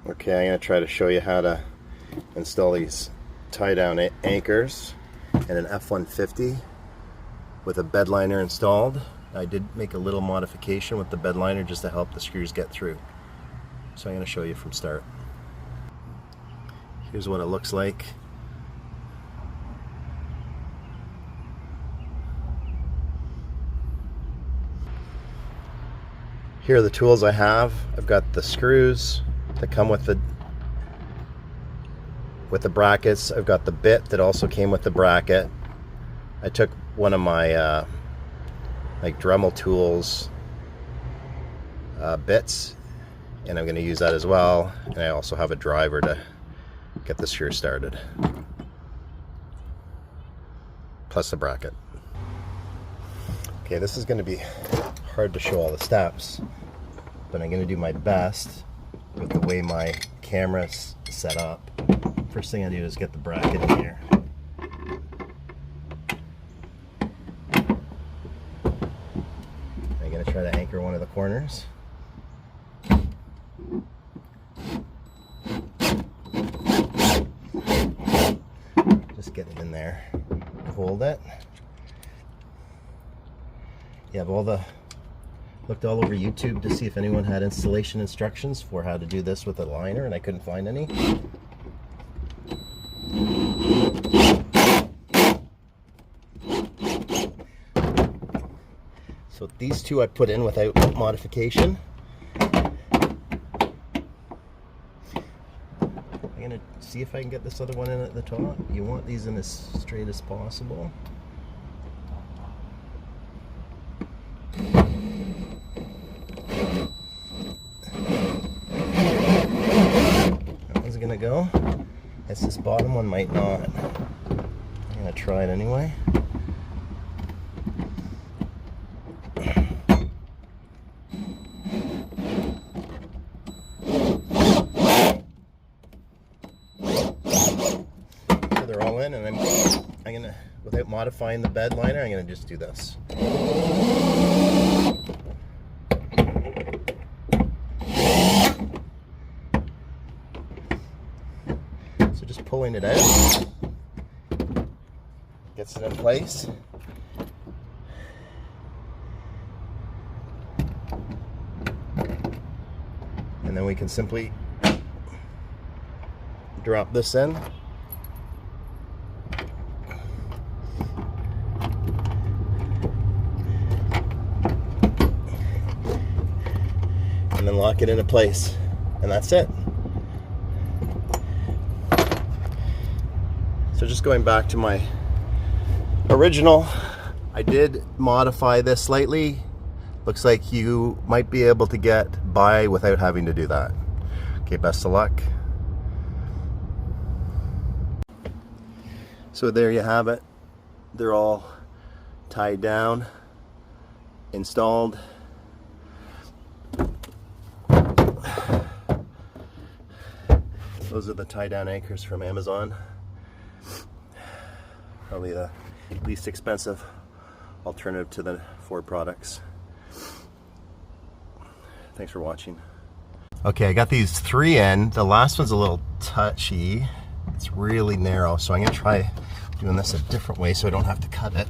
Okay, I'm going to try to show you how to install these tie-down anchors in an F-150 with a bed liner installed. I did make a little modification with the bed liner just to help the screws get through. So I'm going to show you from start. Here's what it looks like. Here are the tools I have. I've got the screws that come with the brackets. I've got the bit that also came with the bracket. I took one of my like Dremel tools bits, and I'm going to use that as well. And I also have a driver to get the screw started, plus the bracket. Okay, this is going to be hard to show all the steps, but I'm going to do my best with the way my camera's set up. First thing I do is get the bracket in here. I'm going to try to anchor one of the corners. Just get it in there, hold it. You have looked all over YouTube to see if anyone had installation instructions for how to do this with a liner, and I couldn't find any. So these two I put in without modification. I'm gonna see if I can get this other one in at the top. You want these in as straight as possible. Gonna go. This bottom one might not. I'm gonna try it anyway. So they're all in, and I'm gonna, without modifying the bed liner, I'm gonna just do this. Just pulling it out gets it in place. And then we can simply drop this in. And then lock it into place. And that's it. So just going back to my original, I did modify this slightly. Looks like you might be able to get by without having to do that. Okay, best of luck. So there you have it. They're all tied down, installed. Those are the tie-down anchors from Amazon. Probably the least expensive alternative to the Ford products. Thanks for watching. Okay, I got these three in. The last one's a little touchy. It's really narrow, so I'm gonna try doing this a different way so I don't have to cut it.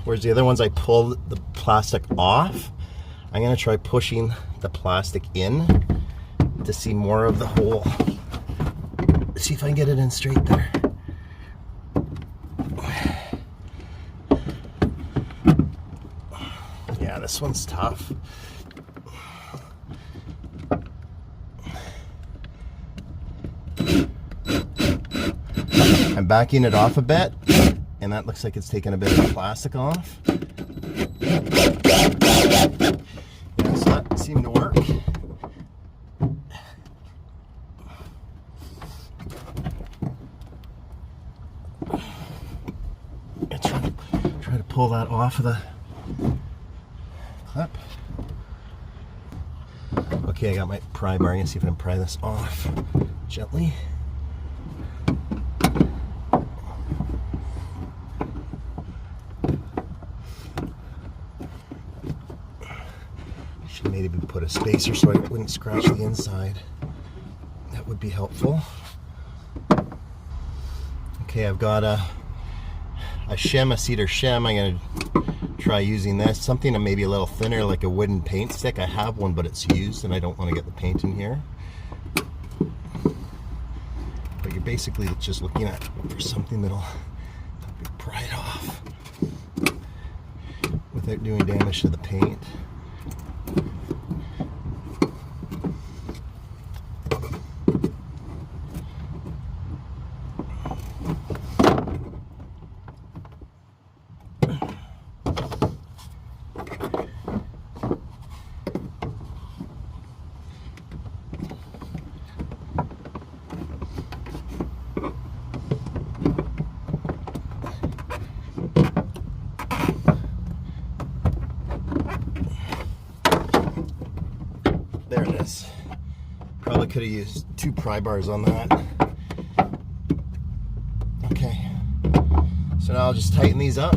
Whereas the other ones I pulled the plastic off, I'm gonna try pushing the plastic in to see more of the hole. See if I can get it in straight there. Yeah, this one's tough. I'm backing it off a bit, and that looks like it's taking a bit of the plastic off. Yeah, so that seemed to work. Try to pull that off of the clip. Okay, I got my pry bar. I'm gonna see if I can pry this off gently. Should maybe put a spacer so I wouldn't scratch the inside. would be helpful. Okay, I've got a shim, a cedar shim. I'm going to try using this. Something maybe a little thinner, like a wooden paint stick. I have one, but it's used, and I don't want to get the paint in here. But you're basically just looking for something that'll help you pry it off without doing damage to the paint. There it is. Probably could have used 2 pry bars on that. Okay, so now I'll just tighten these up.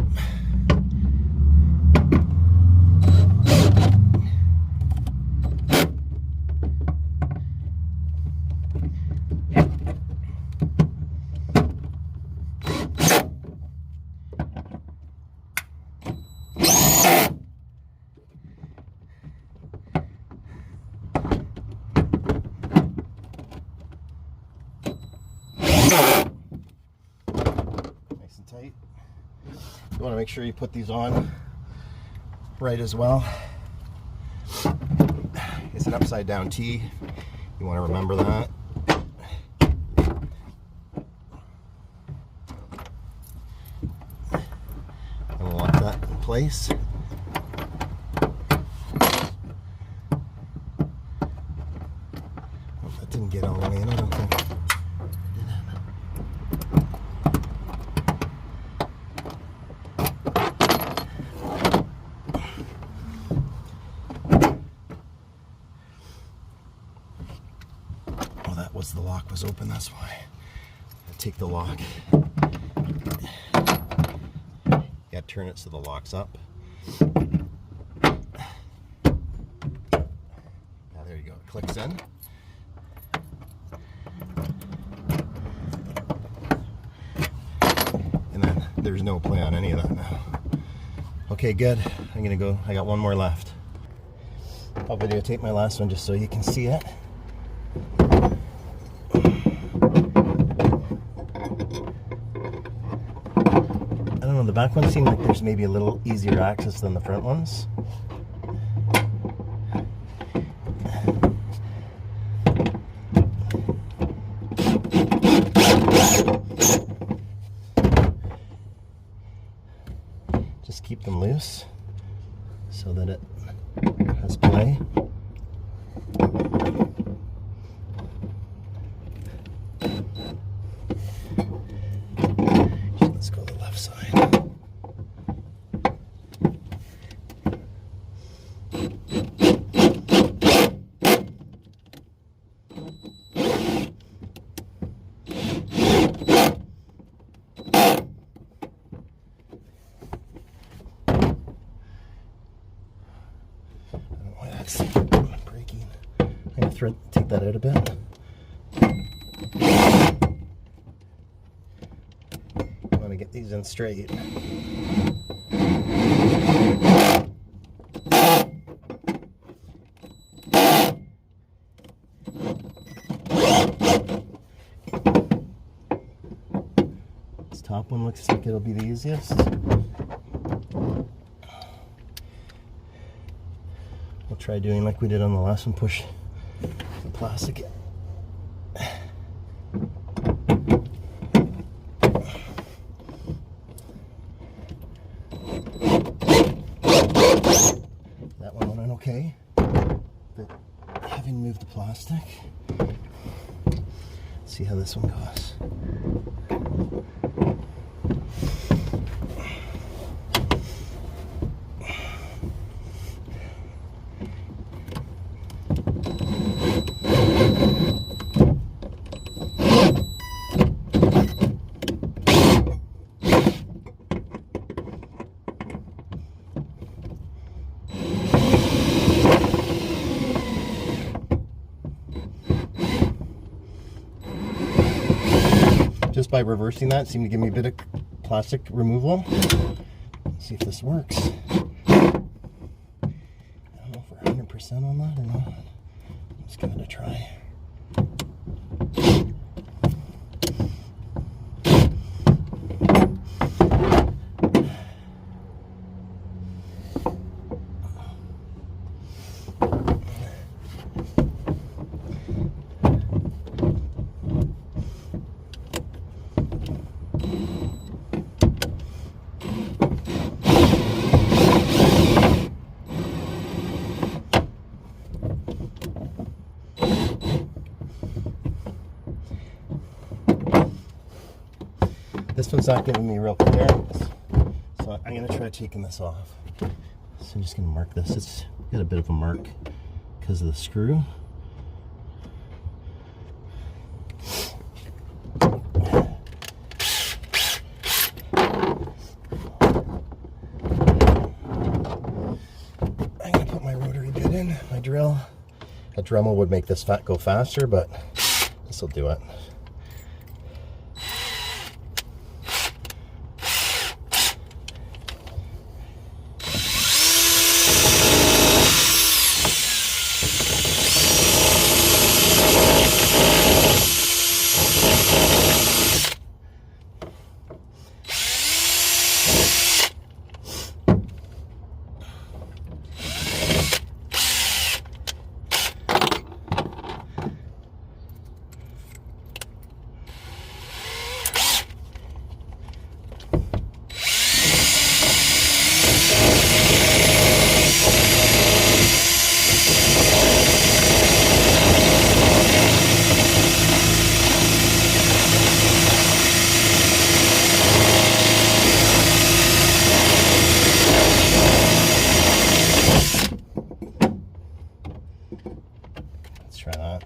Nice and tight. You want to make sure you put these on right as well. It's an upside down T. You want to remember that. And we'll lock that in place. Oh, that didn't get all the way in, I don't think. The lock was open, that's why. I take the lock. Yeah, turn it so the lock's up. Yeah, there you go. It clicks in. And then there's no play on any of that now. Okay, good. I'm gonna go. I got one more left. I'll videotape my last one just so you can see it. The back ones seem like there's maybe a little easier access than the front ones. Just keep them loose so that it has play. Let's go to the left side. Breaking. I'm going to take that out a bit. I want to get these in straight. This top one looks like it'll be the easiest. We'll try doing like we did on the last one, push the plastic in. That one went okay, but having moved the plastic, let's see how this one goes. by reversing that. It seemed to give me a bit of plastic removal. Let's see if this works. I don't know if we're 100% on that or not. Let's give it a try. This one's not giving me real clearance, so I'm going to try taking this off. So I'm just going to mark this. It's got a bit of a mark because of the screw. I'm going to put my rotary bit in, my drill. A Dremel would make this go faster, but this will do it. Let's try that.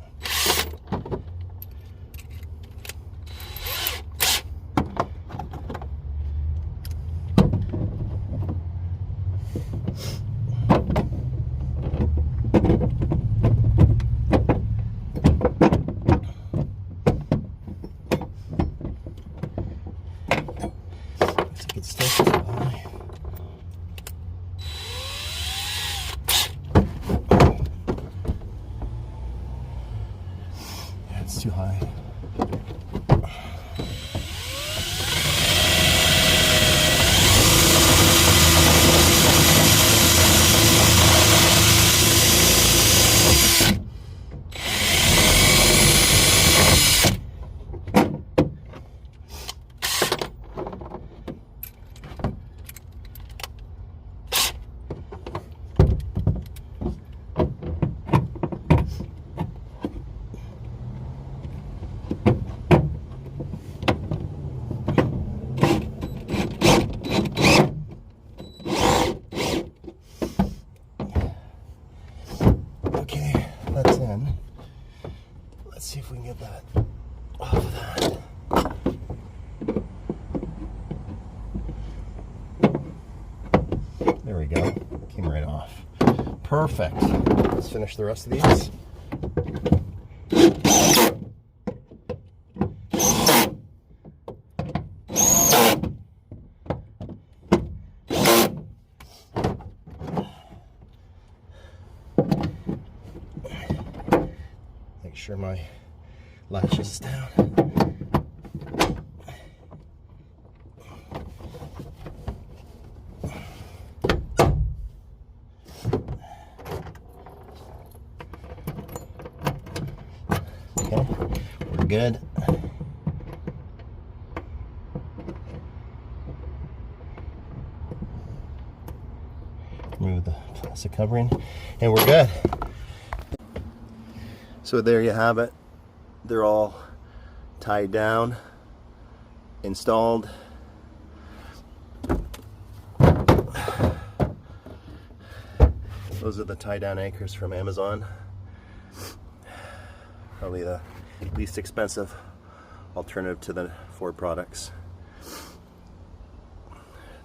Looks like it's still too high. It's too high. Okay, that's in. Let's see if we can get that off of that. There we go. Came right off. Perfect. Let's finish the rest of these. Make sure my latch is down. Okay, we're good. Remove the plastic covering, and we're good. So there you have it. They're all tied down, installed. Those are the tie-down anchors from Amazon. Probably the least expensive alternative to the Ford products.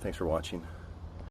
Thanks for watching.